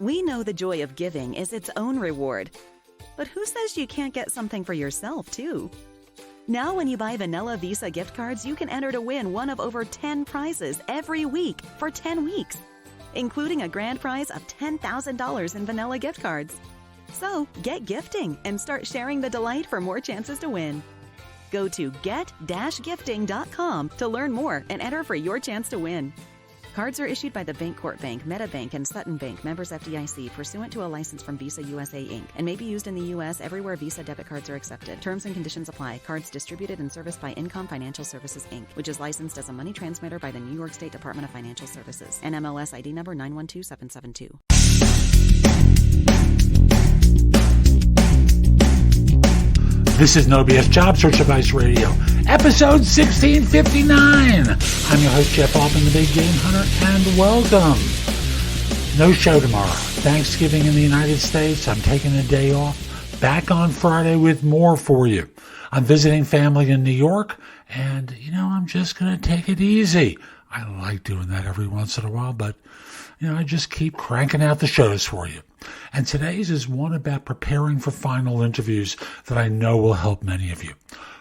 We know the joy of giving is its own reward. But who says you can't get something for yourself, too? Now when you buy Vanilla Visa gift cards, you can enter to win one of over 10 prizes every week for 10 weeks, including a grand prize of $10,000 in Vanilla gift cards. So get gifting and start sharing the delight for more chances to win. Go to get-gifting.com to learn more and enter for your chance to win. Cards are issued by the Bancorp Bank, MetaBank, and Sutton Bank, members FDIC, pursuant to a license from Visa USA Inc., and may be used in the U.S. everywhere Visa debit cards are accepted. Terms and conditions apply. Cards distributed and serviced by Income Financial Services Inc., which is licensed as a money transmitter by the New York State Department of Financial Services. NMLS ID number 912772. This is No BS Job Search Advice Radio, episode 1659. I'm your host, Jeff Altman, the Big Game Hunter, and welcome. No show tomorrow. Thanksgiving in the United States. I'm taking a day off. Back on Friday with more for you. I'm visiting family in New York, and, I'm just going to take it easy. I like doing that every once in a while, but, I just keep cranking out the shows for you. And today's is one about preparing for final interviews that I know will help many of you.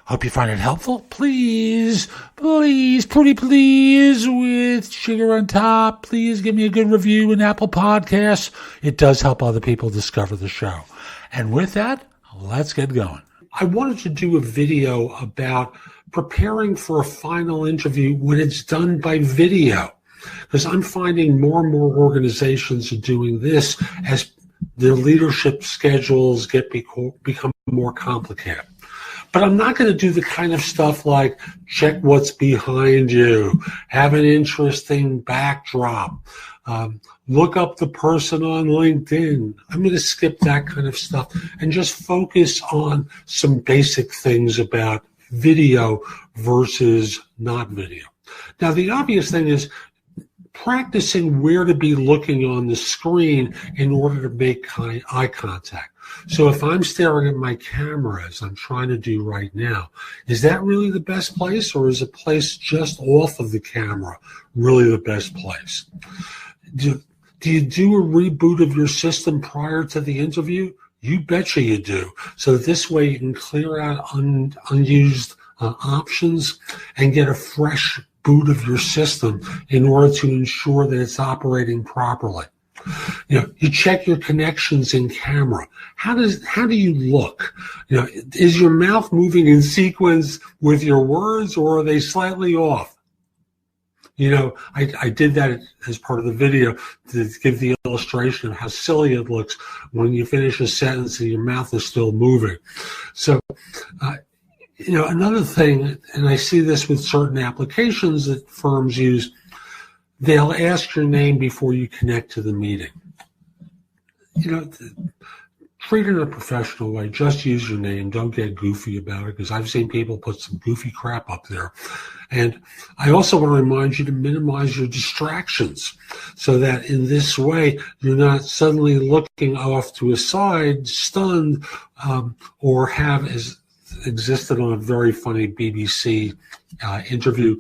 Hope you find it helpful. Please, pretty please, with sugar on top, please give me a good review in Apple Podcasts. It does help other people discover the show. And with that, let's get going. I wanted to do a video about preparing for a final interview when it's done by video, because I'm finding more and more organizations are doing this as their leadership schedules become more complicated. But I'm not going to do the kind of stuff like check what's behind you, have an interesting backdrop, look up the person on LinkedIn. I'm going to skip that kind of stuff and just focus on some basic things about video versus not video. Now, the obvious thing is practicing where to be looking on the screen in order to make eye contact. So if I'm staring at my camera, as I'm trying to do right now, is that really the best place, or is a place just off of the camera really the best place? Do you do a reboot of your system prior to the interview? You betcha you do. So this way you can clear out unused options and get a fresh boot of your system in order to ensure that it's operating properly. You check your connections in camera. How do you look? Is your mouth moving in sequence with your words, or are they slightly off? I did that as part of the video to give the illustration of how silly it looks when you finish a sentence and your mouth is still moving. So, another thing, and I see this with certain applications that firms use, they'll ask your name before you connect to the meeting. Treat it in a professional way. Just use your name. Don't get goofy about it, because I've seen people put some goofy crap up there. And I also want to remind you to minimize your distractions so that in this way you're not suddenly looking off to a side, stunned, or have, as existed on a very funny BBC interview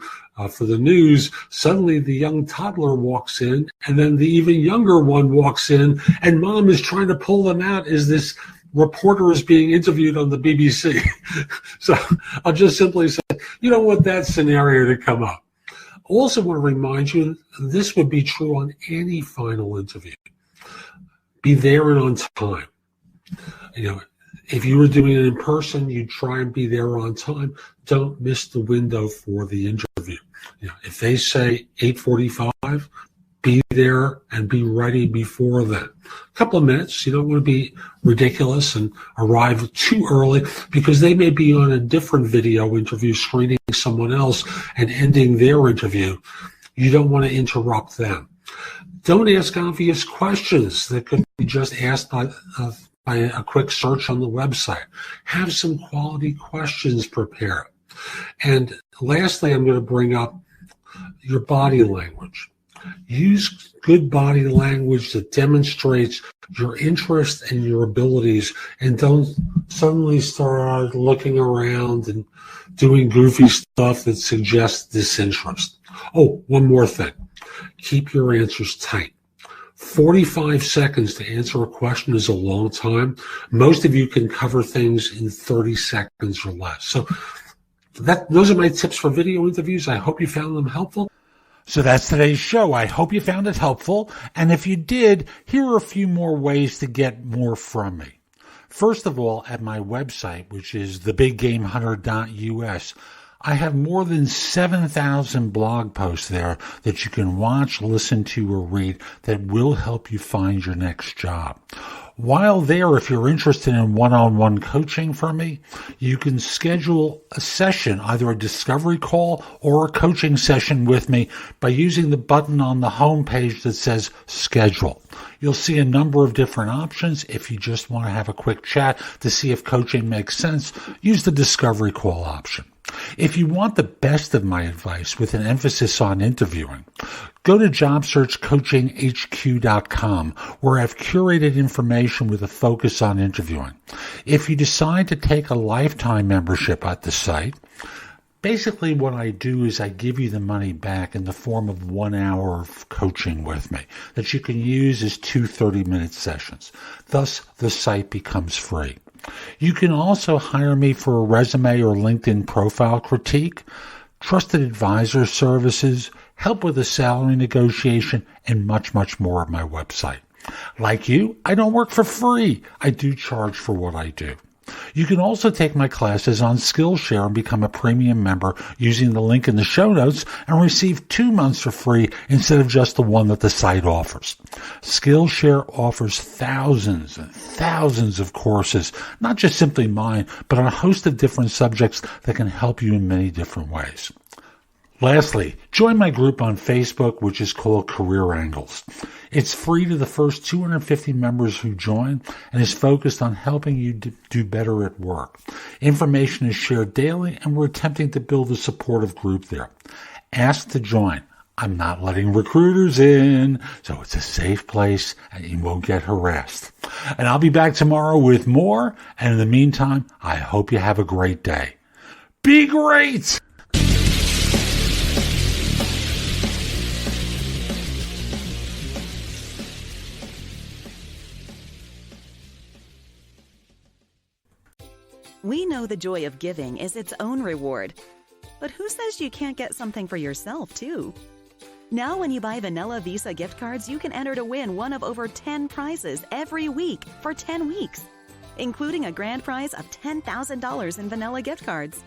for the news, suddenly the young toddler walks in, and then the even younger one walks in, and mom is trying to pull them out as this reporter is being interviewed on the BBC. So I'll just simply say, you don't want that scenario to come up. Also want to remind you, this would be true on any final interview. Be there and on time. If you were doing it in person, you try and be there on time. Don't miss the window for the interview. If they say 8:45, be there and be ready before then. A couple of minutes. You don't want to be ridiculous and arrive too early, because they may be on a different video interview screening someone else and ending their interview. You don't want to interrupt them. Don't ask obvious questions that could be just asked by a quick search on the website. Have some quality questions prepared. And lastly, I'm going to bring up your body language. Use good body language that demonstrates your interest and your abilities, and don't suddenly start looking around and doing goofy stuff that suggests disinterest. Oh, one more thing. Keep your answers tight. 45 seconds to answer a question is a long time. Most of you can cover things in 30 seconds or less. So those are my tips for video interviews. I hope you found them helpful. So that's today's show. I hope you found it helpful. And if you did, here are a few more ways to get more from me. First of all, at my website, which is thebiggamehunter.us, I have more than 7,000 blog posts there that you can watch, listen to, or read that will help you find your next job. While there, if you're interested in one-on-one coaching from me, you can schedule a session, either a discovery call or a coaching session with me by using the button on the home page that says schedule. You'll see a number of different options. If you just want to have a quick chat to see if coaching makes sense, use the discovery call option. If you want the best of my advice with an emphasis on interviewing, go to jobsearchcoachinghq.com, where I've curated information with a focus on interviewing. If you decide to take a lifetime membership at the site, basically what I do is I give you the money back in the form of 1 hour of coaching with me that you can use as 2 30-minute sessions. Thus, the site becomes free. You can also hire me for a resume or LinkedIn profile critique, trusted advisor services, help with a salary negotiation, and much, much more at my website. Like you, I don't work for free. I do charge for what I do. You can also take my classes on Skillshare and become a premium member using the link in the show notes and receive 2 months for free instead of just the one that the site offers. Skillshare offers thousands and thousands of courses, not just simply mine, but on a host of different subjects that can help you in many different ways. Lastly, join my group on Facebook, which is called Career Angles. It's free to the first 250 members who join and is focused on helping you do better at work. Information is shared daily, and we're attempting to build a supportive group there. Ask to join. I'm not letting recruiters in, so it's a safe place and you won't get harassed. And I'll be back tomorrow with more, and in the meantime, I hope you have a great day. Be great! We know the joy of giving is its own reward. But who says you can't get something for yourself, too? Now when you buy Vanilla Visa gift cards, you can enter to win one of over 10 prizes every week for 10 weeks, including a grand prize of $10,000 in Vanilla gift cards.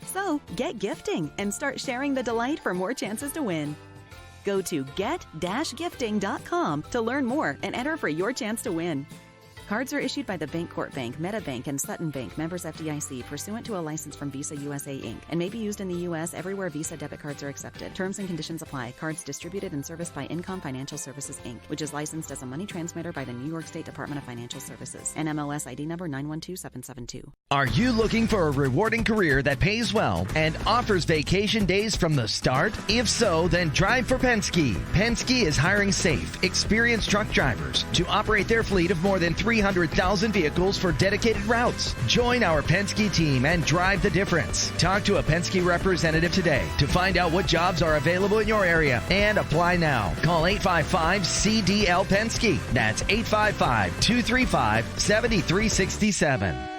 So get gifting and start sharing the delight for more chances to win. Go to get-gifting.com to learn more and enter for your chance to win. Cards are issued by the Bancorp Bank, MetaBank, and Sutton Bank, members FDIC, pursuant to a license from Visa USA Inc., and may be used in the U.S. everywhere Visa debit cards are accepted. Terms and conditions apply. Cards distributed and serviced by Income Financial Services Inc., which is licensed as a money transmitter by the New York State Department of Financial Services. NMLS ID number 912772. Are you looking for a rewarding career that pays well and offers vacation days from the start? If so, then drive for Penske. Penske is hiring safe, experienced truck drivers to operate their fleet of more than 300,000 vehicles for dedicated routes. Join our Penske team and drive the difference. Talk to a Penske representative today to find out what jobs are available in your area and apply now. Call 855-CDL-PENSKE. That's 855-235-7367.